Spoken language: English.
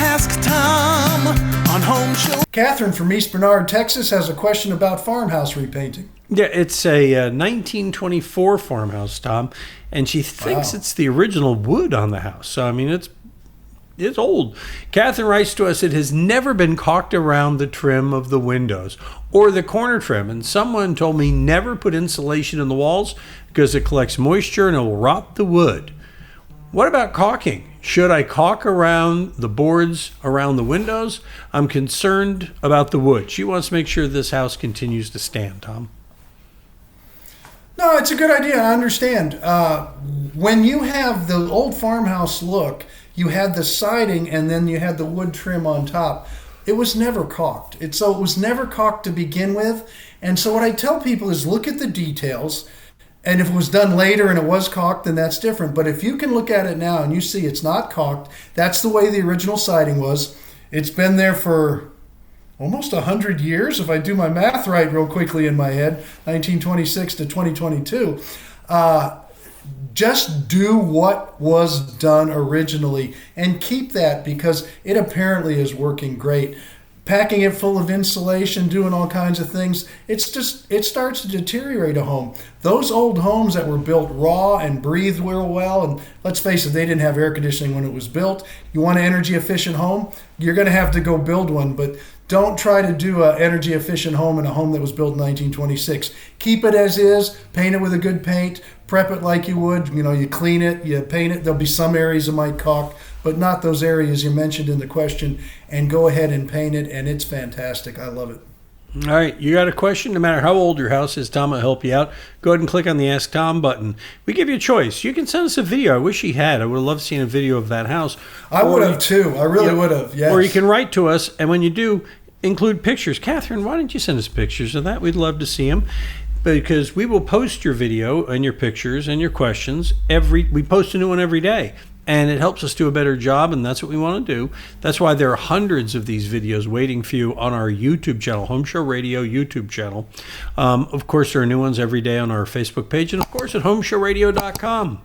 Ask Tom on Home Show. Catherine from East Bernard, Texas, has a question about farmhouse repainting. Yeah, it's a 1924 farmhouse, Tom, and she thinks it's the original wood on the house. So, I mean, it's old. Catherine writes to us, it has never been caulked around the trim of the windows or the corner trim, and someone told me never put insulation in the walls because it collects moisture and it will rot the wood. What about caulking? Should I caulk around the boards around the windows? I'm concerned about the wood. She wants to make sure this house continues to stand, Tom. No, it's a good idea. I understand. When you have the old farmhouse look, you had the siding and then you had the wood trim on top. It was never caulked. It was never caulked to begin with. And so what I tell people is look at the details. And if it was done later and it was caulked, then that's different. But if you can look at it now and you see it's not caulked, that's the way the original siding was. It's been there for almost 100 years, if I do my math right real quickly in my head, 1926 to 2022. Just do what was done originally and keep that because it apparently is working great. Packing it full of insulation, doing all kinds of things, it starts to deteriorate a home. Those old homes that were built raw and breathed real well, and let's face it, they didn't have air conditioning when it was built. You want an energy efficient home, you're going to have to go build one, but don't try to do an energy efficient home in a home that was built in 1926. Keep it as is, paint it with a good paint, prep it like you would, you clean it, you paint it. There'll be some areas that might caulk, but not those areas you mentioned in the question, and go ahead and paint it, and it's fantastic. I love it. All right, you got a question? No matter how old your house is, Tom will help you out. Go ahead and click on the Ask Tom button. We give you a choice. You can send us a video. I wish he had. I would have loved seeing a video of that house. I would have too. I really would have, yes. Or you can write to us, and when you do, include pictures. Catherine, why don't you send us pictures of that? We'd love to see them. Because we will post your video and your pictures and your questions. We post a new one every day. And it helps us do a better job, and that's what we want to do. That's why there are hundreds of these videos waiting for you on our YouTube channel, Home Show Radio YouTube channel. Of course, there are new ones every day on our Facebook page, and of course at HomeShowRadio.com.